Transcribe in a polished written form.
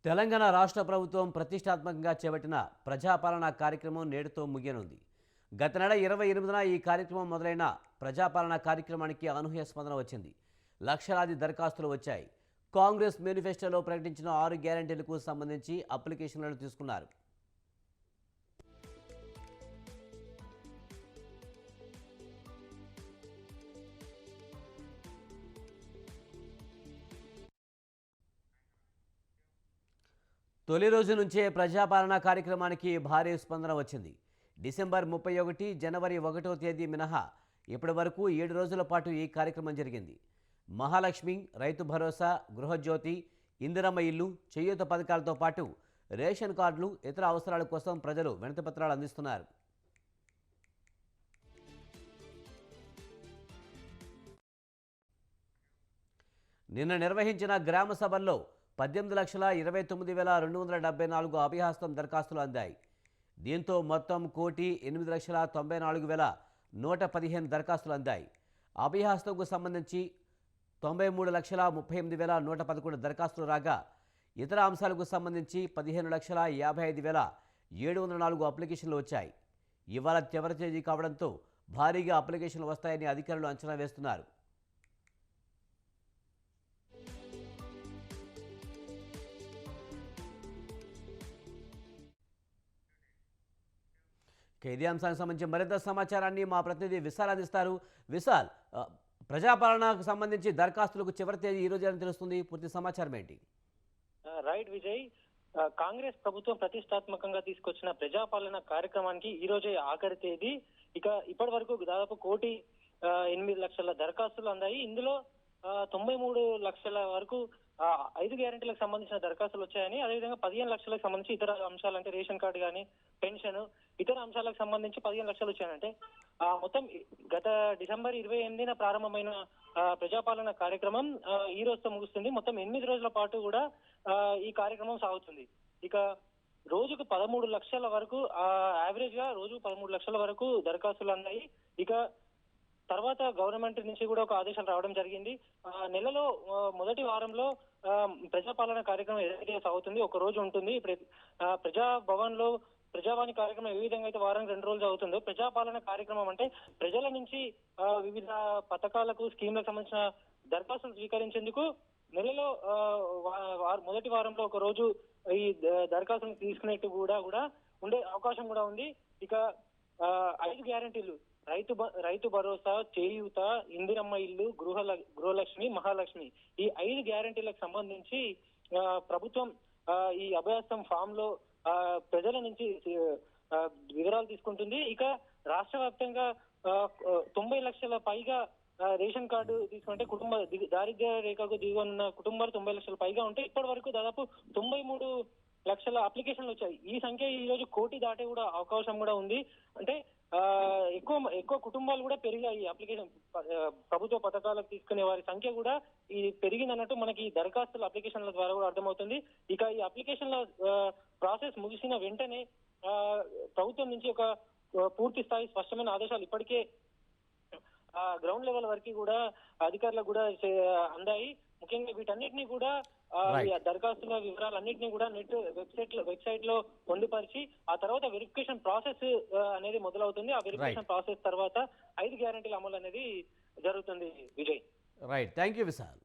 తెలంగాణ రాష్ట్ర ప్రభుత్వం ప్రతిష్టాత్మకంగా చేపట్టిన ప్రజాపాలన కార్యక్రమం నేడుతో ముగియనుంది. గత నెల 28న ఈ కార్యక్రమం మొదలైన ప్రజాపాలన కార్యక్రమానికి అనూహ్య స్పందన వచ్చింది. లక్షలాది దరఖాస్తులు వచ్చాయి. కాంగ్రెస్ మేనిఫెస్టోలో ప్రకటించిన 6 గ్యారెంటీలకు సంబంధించి అప్లికేషన్లను తీసుకున్నారు. తొలి రోజు నుంచే ప్రజాపాలన కార్యక్రమానికి భారీ స్పందన వచ్చింది. డిసెంబర్ 31, జనవరి 1వ తేదీ మినహా ఇప్పటి వరకు 7 రోజుల పాటు ఈ కార్యక్రమం జరిగింది. మహాలక్ష్మి, రైతు భరోసా, గృహజ్యోతి, ఇందిరమ్మ ఇల్లు, చేయూత పథకాలతో పాటు రేషన్ కార్డులు, ఇతర అవసరాల కోసం ప్రజలు వినతిపత్రాలు అందిస్తున్నారు. నిన్న నిర్వహించిన గ్రామ సభల్లో 18,29,274 అభయహస్తం దరఖాస్తులు అందాయి. దీంతో మొత్తం 1,94,115 దరఖాస్తులు అందాయి. అభయహస్తంకు సంబంధించి 93,38,111 దరఖాస్తులు రాగా, ఇతర అంశాలకు సంబంధించి 15,55,704 అప్లికేషన్లు వచ్చాయి. ఇవాళ చివరి తేదీ కావడంతో భారీగా అప్లికేషన్లు వస్తాయని అధికారులు అంచనా వేస్తున్నారు. ఇదే అంశానికి సంబంధించి మరింత సమాచారాన్ని మా ప్రతినిధి విశాల్ అందిస్తారు. విశాల్, ప్రజాపాలనకు సంబంధించి దరఖాస్తులకు చివరి తేదీ ఈ రోజు అని తెలుస్తుంది. పూర్తి సమాచారం ఏంటి? రైట్ విజయ్, కాంగ్రెస్ ప్రభుత్వం ప్రతిష్టాత్మకంగా తీసుకొచ్చిన ప్రజాపాలన కార్యక్రమానికి ఈ రోజే ఆఖరి తేదీ. ఇక ఇప్పటి వరకు దాదాపు 1,08,00,000 దరఖాస్తులు అందాయి. ఇందులో 93 లక్షల వరకు 5 గ్యారెంటీలకు సంబంధించిన దరఖాస్తులు వచ్చాయని, అదేవిధంగా 15 లక్షలకు సంబంధించి ఇతర అంశాలు అంటే రేషన్ కార్డు కానీ, పెన్షన్, ఇతర అంశాలకు సంబంధించి 15 లక్షలు వచ్చాయంటే మొత్తం గత డిసెంబర్ 28న ప్రారంభమైన ప్రజాపాలన కార్యక్రమం ఈ రోజుతో ముగుస్తుంది. మొత్తం 8 రోజుల పాటు కూడా ఈ కార్యక్రమం సాగుతుంది. ఇక రోజుకు 13 లక్షల వరకు యావరేజ్ గా రోజు 13 లక్షల వరకు దరఖాస్తులు అన్నాయి. ఇక తర్వాత గవర్నమెంట్ నుంచి కూడా ఒక ఆదేశాలు రావడం జరిగింది. నెలలో మొదటి వారంలో ప్రజాపాలన కార్యక్రమం ఏదైతే సాగుతుంది ఒక రోజు ఉంటుంది. ఇప్పుడు ప్రజాభవన్ లో ప్రజావాణి కార్యక్రమం ఏ విధంగా అయితే వారానికి 2 రోజులు అవుతుందో, ప్రజాపాలన కార్యక్రమం అంటే ప్రజల నుంచి వివిధ పథకాలకు, స్కీమ్లకు సంబంధించిన దరఖాస్తులు స్వీకరించేందుకు నెలలో మొదటి వారంలో ఒక రోజు ఈ దరఖాస్తులు తీసుకునేట్టు కూడా ఉండే అవకాశం కూడా ఉంది. ఇక 5 గ్యారెంటీలు రైతు భరోసా, చేయూత, ఇందిరమ్మ ఇల్లు, గృహలక్ష్మి, మహాలక్ష్మి, ఈ 5 గ్యారెంటీలకు సంబంధించి ప్రభుత్వం ఈ అభయహస్తం ఫామ్ లో ప్రజల నుంచి వివరాలు తీసుకుంటుంది. ఇక రాష్ట్ర వ్యాప్తంగా 90 లక్షల పైగా రేషన్ కార్డు తీసుకుంటే దారిద్ర్య రేఖకు దిగువన్న కుటుంబాలు 90 లక్షల పైగా ఉంటే ఇప్పటి వరకు దాదాపు 93 లక్షల అప్లికేషన్లు వచ్చాయి. ఈ సంఖ్య ఈ రోజు 1 కోటి దాటే కూడా అవకాశం కూడా ఉంది. అంటే ఎక్కువ కుటుంబాలు కూడా పెరిగాయి. అప్లికేషన్ ప్రభుత్వ పథకాలకు తీసుకునే వారి సంఖ్య కూడా ఈ పెరిగింది అన్నట్టు మనకి దరఖాస్తుల అప్లికేషన్ల ద్వారా కూడా అర్థమవుతుంది. ఇక ఈ అప్లికేషన్ల ప్రాసెస్ ముగిసిన వెంటనే ప్రభుత్వం నుంచి ఒక పూర్తి స్థాయి స్పష్టమైన ఆదేశాలు ఇప్పటికే గ్రౌండ్ లెవెల్ వరకు కూడా అధికారులకు కూడా అందాయి. ముఖ్యంగా వీటన్నిటిని కూడా దరఖాస్తుల వివరాలన్నింటినీ కూడా వెబ్సైట్ లో పొందుపరిచి ఆ తర్వాత వెరిఫికేషన్ ప్రాసెస్ అనేది మొదలవుతుంది. ఆ వెరిఫికేషన్ ప్రాసెస్ తర్వాత 5 గ్యారెంటీల అమలు అనేది జరుగుతుంది. Vijay, right, thank you Vishal.